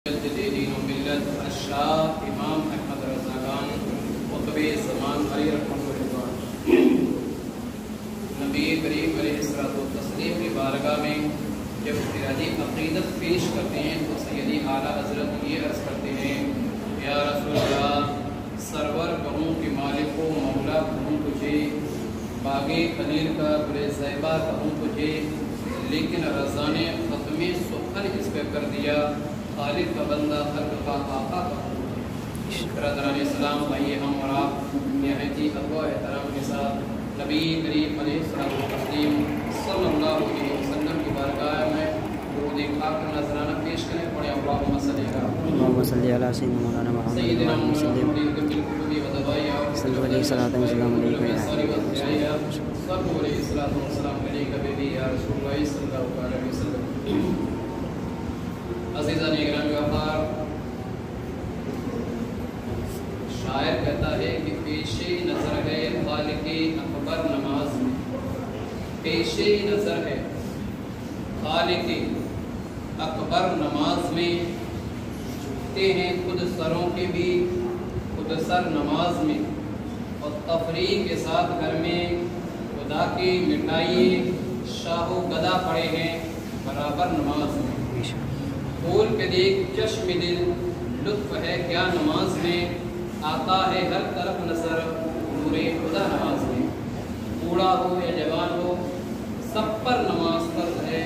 دین و ملت الشاہ امام احمد رضا خان قطب زمان علی رحمۃ اللہ نبی کریم علیہ الصلوۃ والتسلیم کی بارگاہ میں جب خراجِ عقیدت پیش کرتے ہیں تو سیدی اعلیٰ حضرت یہ عرض کرتے ہیں یا رسول اللہ سرور کہوں کہ مالک و مولا کہوں تجھے باغ خلیل کا گل زیبہ کہوں تجھے لیکن رضا نے ختم سخن اس پہ کر دیا خالق کا بندہ خلق کا آقا کا برادران اسلام بھائی ہم اور آپ نہایتی ادب و احترام کے ساتھ نبی کریم علیہ الصلوۃ والتسلیم صلی اللہ علیہ وسلم کی بارگاہ میں درود پاک نذرانہ پیش کریں پڑھیں اللہم صلی علی سیدنا مولانا محمد سیدنا محمد صلی علیہ الصلوۃ والسلام علیہ صلو علیہ الصلوۃ والسلام علیہ یا رسول اللہ صلی اللہ علیہ وسلم عزیزان اکرام وقار شاعر کہتا ہے کہ پیش نظر ہے خالق اکبر نماز میں پیش نظر ہے خالق اکبر نماز میں جھکتے ہیں خود سروں کے بھی خود سر نماز میں اور تفریح کے ساتھ گھر میں خدا کی مٹائیے شاہ و گدا پڑے ہیں برابر نماز میں کھول کے دیکھ چشم دل لطف ہے کیا نماز میں آتا ہے ہر طرف نظر نور خدا نماز میں بوڑھا ہو یا جوان ہو سب پر نماز فرض ہے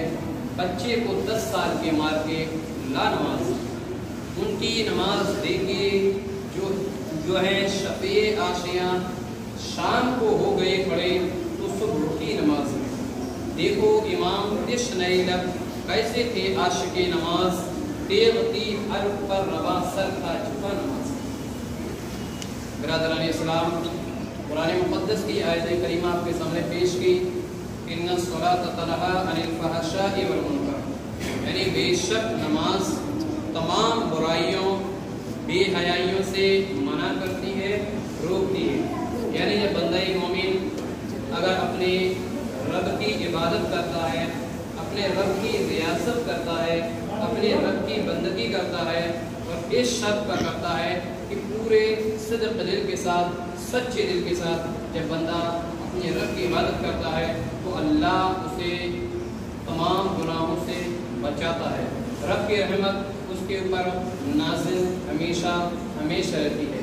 بچے کو 10 سال کے مار کے لا نماز ان کی نماز دیکھیے جو ہے شفیع آشیاں شام کو ہو گئے کھڑے تو صبح کی نماز میں دیکھو امام تشنئی لب کیسے تھے عاشق نماز تیغتی حرف پر روا سر تھا جھکا نماز برادران اسلام قرآن مقدس کی آیت کریمہ آپ کے سامنے پیش کی ان الصلاۃ تنہی عن الفحشاء والمنکر یعنی بے شک نماز تمام برائیوں بے حیائیوں سے منع کرتی ہے روکتی ہے یعنی جب بندہ مومن اگر اپنے رب کی عبادت کرتا ہے اپنے رب کی ریاست کرتا ہے اپنے رب کی بندگی کرتا ہے اور اس شرط کا کرتا ہے کہ پورے صدق دل کے ساتھ سچے دل کے ساتھ جب بندہ اپنے رب کی عبادت کرتا ہے تو اللہ اسے تمام گناہوں سے بچاتا ہے رب کی رحمت اس کے اوپر نازل ہمیشہ ہمیشہ رہتی ہے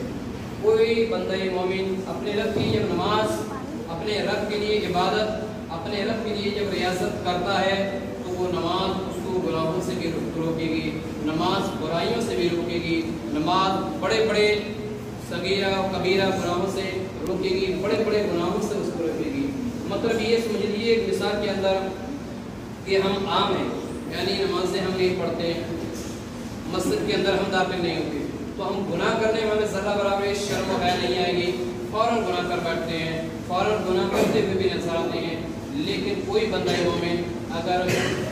کوئی بندہ مومن اپنے رب کی جب نماز اپنے رب کے لیے عبادت اپنے رب کے لیے جب ریاست کرتا ہے تو وہ نماز اس کو گناہوں سے بھی روکے گی نماز برائیوں سے بھی روکے گی نماز بڑے بڑے صغیرہ و کبیرہ گناہوں سے روکے گی بڑے بڑے گناہوں سے اس کو روکے گی مطلب یہ سمجھ لیجیے ایک مثال کے اندر کہ ہم عام ہیں یعنی نمازیں ہم نہیں پڑھتے مسجد کے اندر ہم داخل نہیں ہوتے تو ہم گناہ کرنے میں ہمیں ذرہ برابر شرم و حیا نہیں آئے گی فوراً گناہ کر بیٹھتے ہیں فوراً گناہ کرتے ہوئے بھی نظر آتے ہیں لیکن کوئی بندہ مومن اگر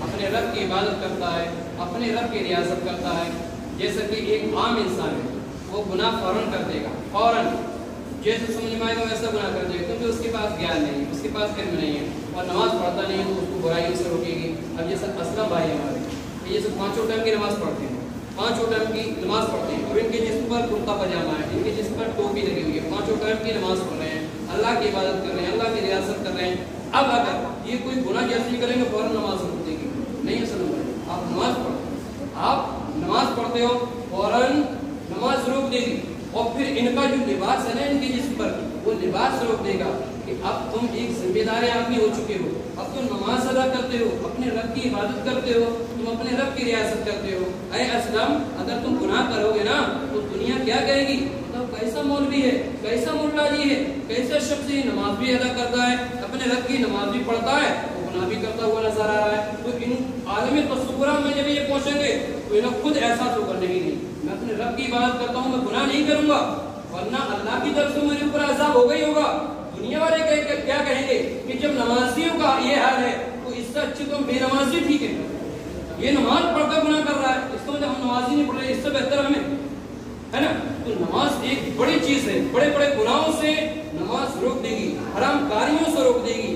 اپنے رب کی عبادت کرتا ہے اپنے رب کی ریاست کرتا ہے جیسا کہ ایک عام انسان ہے وہ گناہ فوراً کر دے گا فوراً جیسے سمجھ میں آئے گا ویسا گناہ کر دے گا کیونکہ اس کے پاس گیان نہیں ہے اس کے پاس علم نہیں ہے اور نماز پڑھتا نہیں ہے تو اس کو برائیوں سے روکے گی اب جیسے اسلم بھائی ہمارے یہ سب 5 ٹائم کی نماز پڑھتے ہیں 5 ٹائم کی نماز پڑھتے ہیں اور ان کے جسم پر کرتا پاجامہ ہے ان کے جسم پر ٹوپی لگی ہوئی ہے 5 ٹائم کی نماز پڑھ رہے ہیں اللہ کی عبادت کر رہے ہیں اللہ کی ریاست کر رہے ہیں اب اگر یہ کوئی گناہ جیسے بھی کریں گے فوراً نماز روک دے گی نہیں ہے سلام آپ نماز پڑھتے آپ نماز پڑھتے ہو فوراً نماز روک دے گی اور پھر ان کا جو لباس ہے نا ان کے جسم پر وہ لباس روک دے گا کہ اب تم ایک ذمہ دار آدمی ہو چکے ہو اب تم نماز ادا کرتے ہو اپنے رب کی عبادت کرتے ہو تم اپنے رب کی ریاست کرتے ہو اے اسلم اگر تم گناہ کرو گے نا تو دنیا کیا کہے گی کیسا مولوی ہے کیسا ملا جی ہے کیسا شخص نماز بھی ادا کرتا ہے اپنے رب کی نماز بھی پڑھتا ہے وہ گناہ بھی کرتا ہوا نظر آ رہا ہے تو ان عالمی تصورہ میں جب یہ پہنچیں گے تو انہیں خود احساس ہوگا نہیں میں اپنے رب کی عبادت کرتا ہوں میں گناہ نہیں کروں گا ورنہ اللہ کی طرف سے میرے اوپر عذاب ہوگا ہی ہوگا دنیا والے کیا کہیں گے کہ جب نمازیوں کا یہ حال ہے تو اس سے اچھی تو بے نمازی ٹھیک ہے یہ نماز پڑھ کر گناہ کر رہا ہے اس کو ہم نمازی نہیں پڑھ رہے اس سے بہتر ہمیں ہے نا تو نماز ایک بڑی چیز ہے بڑے بڑے گناہوں سے نماز روک دے گی حرام کاریوں سے روک دے گی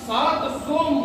700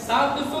700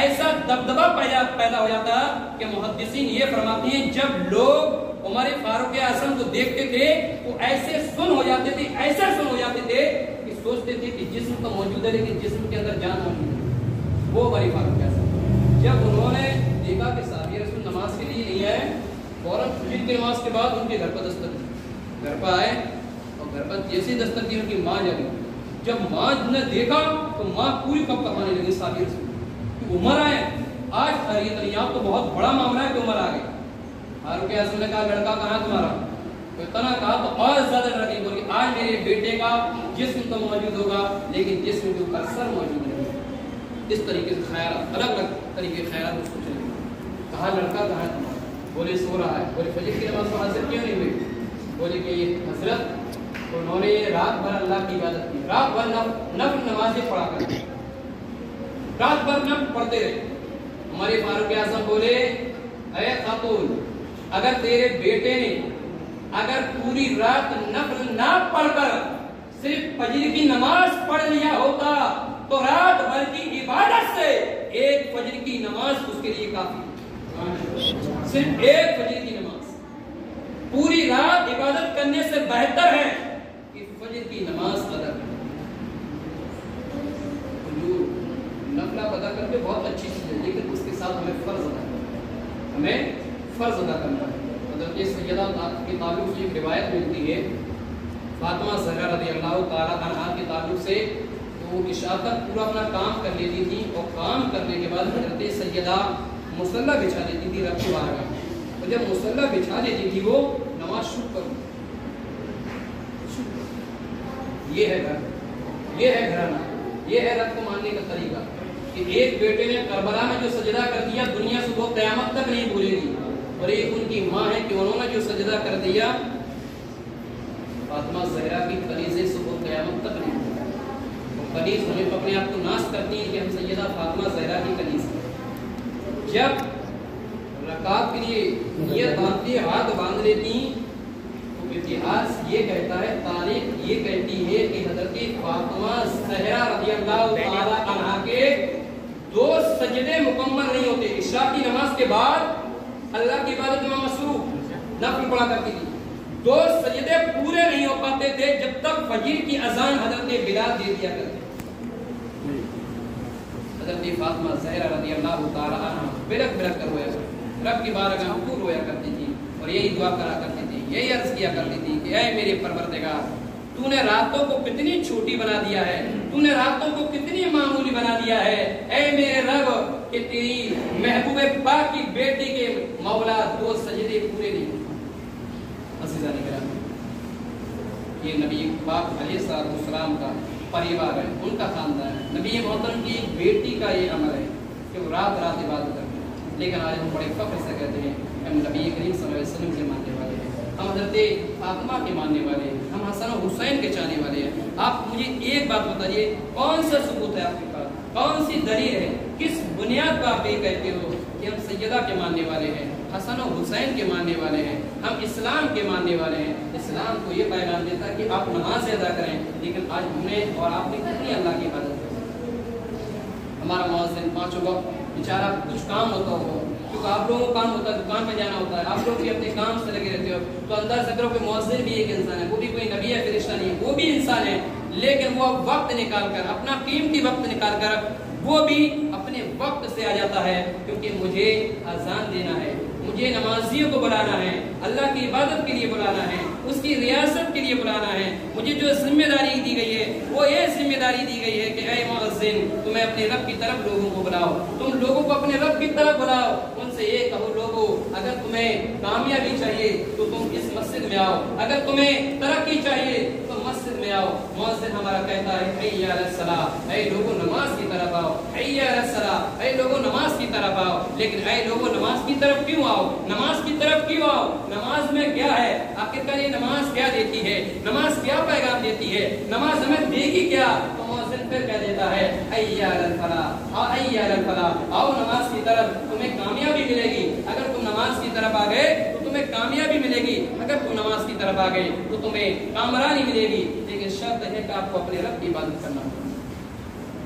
ایسا دبدبا پیدا ہو جاتا کہ محدثین یہ فرماتے ہیں جب لوگ عمر فاروق اعظم کو دیکھتے تھے وہ ایسے سن ہو جاتے تھے، ایسا سن ہو جاتے تھے کہ سوچتے تھے کہ جسم تو موجود ہے لیکن جسم کے اندر جان موجود ہے۔ وہ عمر فاروق اعظم جب انہوں نے دیکھا کہ صحابی رسول نماز کے لیے نہیں آئے، فوراً فجر کی نماز کے بعد ان کے گھر پر دستک دی، گھر پر آئے اور گھر پر جیسی دستک دی ان کی ماں جا گئی۔ جب ماں نے دیکھا تو ماں پوری کب کمانے لگی صحابی رسول کہ عمر آئے، آج یہ تو بہت بڑا معاملہ ہے کہ عمر آ گئے۔ فاروق اعظم نے کہا لڑکا کہاں تمہارا؟ تو اتنا کہا تو اور زیادہ لڑکی بول گئی آج میرے بیٹے کا جسم تو موجود ہوگا لیکن جسم کے اوپر سر موجود نہیں۔ اس طریقے سے خیالات، الگ الگ طریقے خیالات اس کو چلے۔ کہا لڑکا کہاں ہے؟ بولے سو رہا ہے۔ بولے فجر کی نماز کو حاضر کیوں نہیں ہوئی؟ بولے کہ یہ حضرت انہوں نے رات بھر اللہ کی عبادت کی، رات بھر نفل نمازیں پڑھا کرتے، رات بھر نفل پڑھتے رہے۔ ہمارے فاروق اعظم بولے اے خاتون، اگر تیرے بیٹے نے اگر پوری رات نفل نہ پڑھ کر صرف فجر کی نماز پڑھ لیا ہوتا تو رات بھر کی عبادت سے ایک فجر کی نماز اس کے لیے کافی، صرف ایک فجر کی نماز پوری رات عبادت کرنے سے بہتر ہے کہ فجر کی نماز ادا کریں۔ نفلہ ادا کر کے بہت اچھی چیز ہے لیکن اس کے ساتھ ہمیں فرض ادا کرنا ہے، ہمیں فرض ادا کرنا ہے۔ حضرت سیدہ کے تعلق سے ایک روایت ملتی ہے فاطمہ زہرا رضی اللہ تعالیٰ عنہا کے تعلق سے، تو وہ عشاء تک پورا اپنا کام کر لیتی تھی اور کام کرنے کے بعد حضرت سیدہ مصلی بچھا دیتی تھی رب کی بارگاہ میں، اور جب مصلی بچھا دیتی تھی وہ نماز شروع کرو۔ یہ ہے گھر، یہ ہے گھرانہ، یہ ہے رب کو ماننے کا طریقہ کہ ایک بیٹے نے کربلا میں جو سجدہ کر دیا دنیا سے وہ قیامت تک نہیں بھولے گی، اور ایک ان کی ماں ہے کہ انہوں نے جو سجدہ کر دیا فاطمہ زہرا کی کلیزے سے وہ قیامت تک نہیں بھولے گی۔ وہ کلیز ہونے پر اپنے آپ کو ناز کرتی ہیں کہ ہم سیدہ فاطمہ زہرا کی کلیز ہیں۔ جب رکعت کے لیے نیت باندھتی ہاتھ باندھ لیتی تو اتہاس یہ کہتا ہے، تاریخ یہ کہتی ہے کہ حضرت فاطمہ زہرا رضی اللہ تعالی عنہا کے 2 سجدے مکمل نہیں ہوتے۔ عشاء کی نماز کے بعد اللہ کی عبادت میں مصروف نفل پڑھا کرتی تھی، 2 سجدے پورے نہیں ہو پاتے تھے جب تک فجر کی اذان حضرت بلال دے دیا کرتے۔ حضرت فاطمہ زہرا رضی اللہ تعالی عنہا بلک بلک کر رویا کرتی، رب کی بارگاہ میں خوب رویا کرتی تھی اور یہی دعا کرا کرتی تھی، یہی عرض کیا کرتی تھی کہ اے میرے پروردگار، تو نے راتوں کو کتنی چھوٹی بنا دیا ہے، تو نے راتوں کو کتنی معمولی بنا دیا ہے، اے میرے رب کہ تیری محبوب پاک کی بیٹی کے مولا 2 سجدے پورے نہیں۔ عزیزان گرامی، یہ نبی پاک علیہ السلام کا پریوار ہے، ان کا خاندان ہے، نبی محترم کی ایک بیٹی کا یہ عمل ہے کہ وہ رات رات عبادت کرتے ہیں، لیکن آج ہم بڑے فخر سے کہتے ہیں ہم نبی کریم صلی اللہ علیہ وسلم کے ماننے والے ہیں، ہم حضرت فاطمہ کے ماننے والے ہیں، ہم حسن و حسین کے چاہنے والے ہیں۔ آپ مجھے ایک بات بتائیے، کون سا ثبوت ہے آپ کے پاس، کون سی دلیل ہے، کس بنیاد پر آپ یہ کہتے ہو کہ ہم سیدہ کے ماننے والے ہیں، حسن و حسین کے ماننے والے ہیں، ہم اسلام کے ماننے والے ہیں؟ اسلام کو یہ پیغام دیتا ہے کہ آپ نماز ادا کریں، لیکن آج ہم نے اور آپ نے کتنی اللہ کی عبادت کی؟ ہمارا مؤذن 5 وقت بیچارہ کچھ کام ہوتا ہوگا، کیونکہ آپ لوگوں کو کام ہوتا ہے، دکان پہ جانا ہوتا ہے، آپ لوگ بھی اپنے کام سے لگے رہتے ہو، تو انداز کرو کہ مؤذن بھی ایک انسان ہے، وہ بھی کوئی نبی ہے فرشتہ نہیں ہے، وہ بھی انسان ہے، لیکن وہ وقت نکال کر، اپنا قیمتی وقت نکال کر وہ بھی اپنے وقت سے آ جاتا ہے، کیونکہ مجھے اذان دینا ہے، مجھے نمازیوں کو بلانا ہے، اللہ کی عبادت کے لیے بلانا ہے، اس کی ریاست کے لیے بلانا ہے، مجھے جو ذمہ داری دی گئی ہے وہ یہ ذمہ داری دی گئی ہے کہ اے مؤذن تمہیں اپنے رب کی طرف لوگوں کو بلاؤ، تم لوگوں کو اپنے رب کی طرف بلاؤ، ان سے یہ کہو لوگوں اگر تمہیں کامیابی چاہیے تو تم اس مسجد میں آؤ، اگر تمہیں ترقی چاہیے تو مسجد میں آؤ۔ مؤذن ہمارا کہتا ہے حی علی الصلاۃ، اے لوگوں نماز کی طرف آؤ، حی علی الصلاۃ، اے لوگوں نماز کی طرف آؤ، لیکن اے لوگوں نماز کی طرف کیوں آؤ، نماز کی طرف کیوں آؤ، نماز میں کیا ہے، آخرکار یہ نماز کیا دیتی ہے، نماز کیا پیغام دیتی ہے، نماز ہمیں دے گی کیا؟ تو مؤذن پھر کہہ دیتا ہے حی علی الفلاح، حی علی الفلاح، آؤ نماز کی طرف، تمہیں کامیابی ملے گی، اگر تم نماز کی طرف آ گئے تو تمہیں کامیابی ملے گی، اگر تم نماز کی طرف آ گئے تو تمہیں کامرانی ملے گی، لیکن شرط ہے کہ آپ کو اپنے رب کی عبادت کرنا ہوگا۔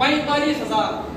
45,000,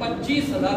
25,000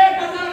1000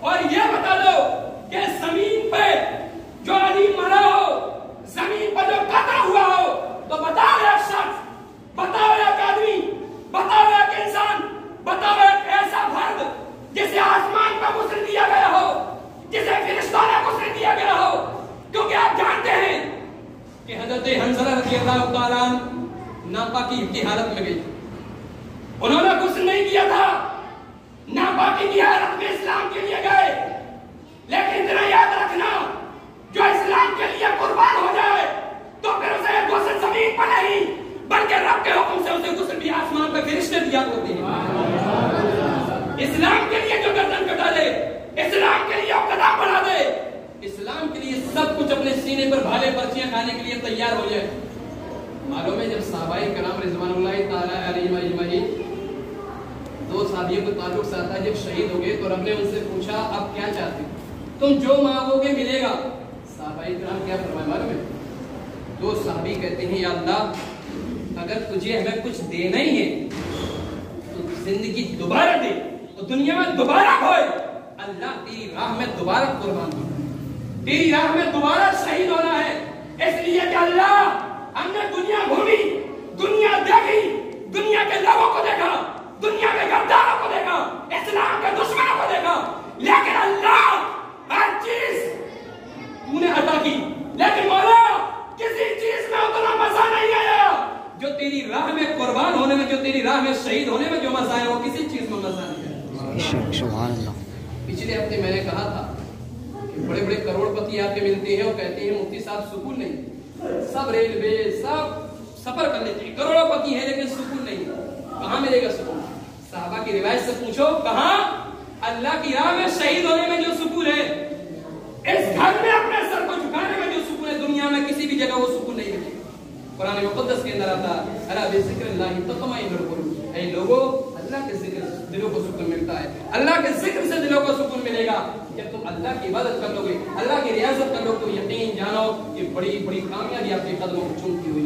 اور یہ بتا دو کہ زمین پہ جو علی مرا ہو، زمین پر جو قتل ہوا ہو، تو بتاؤ ایک شخص، بتاؤ ایک آدمی، بتاؤ ایک انسان، بتاؤ ایک ایسا فرد جسے آسمان پر غسل دیا گیا ہو، جسے فرشتوں نے غسل دیا گیا ہو. کیونکہ آپ جانتے ہیں کہ حضرت حنظلہ رضی اللہ تعالیٰ ناپاکی کی حالت میں گئی. انہوں نے غسل نہیں کیا تھا، ناپاکی کی حالت میں اسلام کے لیے گئے. لیکن اتنا یاد رکھنا، جو اسلام کے لیے قربان ہو جائے تو پھر اسے غسل زمین پر نہیں بلکہ رب کے حکم سے اسے غسل بھی آسمان پہ فرشتے دیا ہوتے ہیں. اسلام کے لیے جو گردن کٹا دے، اسلام کے لیے قدم بڑھا دے، اسلام کے لیے سب کچھ اپنے سینے پر بھالے پرچیاں کھانے کے لیے تیار ہو جائے. معلوم ہے جب صحابہ کرام رضوان اللہ تعالیٰ علیہم اجمعین، دو صحابیوں کو تعلق سے آتا ہے، جب شہید ہو گئے تو رب نے ان سے پوچھا اب کیا چاہتے ہو؟ تم جو مانگو گے ملے گا. صحابہ کرام کیا فرمائے معلوم ہے؟ دو صحابی کہتے ہیں یا اللہ اگر تجھے ہمیں کچھ دینا ہی ہے تو زندگی دوبارہ دے، تو دنیا میں دوبارہ ہوئے. اللہ تیری راہ میں دوبارہ قربان ہو، تیری راہ میں دوبارہ شہید ہونا ہے. اس لیے کہ اللہ ہم نے دنیا گھومی، دنیا دیکھی، دنیا کے لوگوں کو دیکھا، دنیا کے غداروں کو دیکھا، اسلام کے دشمنوں کو دیکھا، لیکن اللہ ہر چیز تو نے عطا کی. لیکن مولا کسی چیز میں اتنا مزہ نہیں آیا جو تیری راہ میں قربان ہونے میں، جو تیری راہ میں شہید ہونے میں جو مزہ ہے وہ کسی چیز میں مزہ نہیں آیا. سبحان اللہ. پچھلے ہفتے میں نے کہا تھا کہ بڑے بڑے کروڑ پتی آپ کے ملتے ہیں، وہ کہتے ہیں مفتی صاحب سکون نہیں، سب ریلوے سب سفر کر لیتے ہیں، کروڑوں پتی ہیں لیکن سکون نہیں. کہاں ملے گا سکون؟ صحابہ کی روایت سے پوچھو کہاں؟ اللہ کی راہ میں شہید ہونے میں جو سکون ہے، اس گھر میں اپنے سر کو جھکانے میں جو سکون ہے، دنیا میں کسی بھی جگہ وہ سکون نہیں ملے گا. قرآن مقدس کے اندر آتا الا بذکر اللہ تطمئن القلوب، اے لوگو اللہ کے ذکر سے دلوں کو سکون ملتا ہے. اللہ کے ذکر سے دلوں کو سکون ملے گا. جب تم اللہ کی عبادت کر لو گے، اللہ کی ریاضت کر لو تو یقین جانو کہ بڑی بڑی کامیابی آپ کے قدموں کو چومتی ہوئی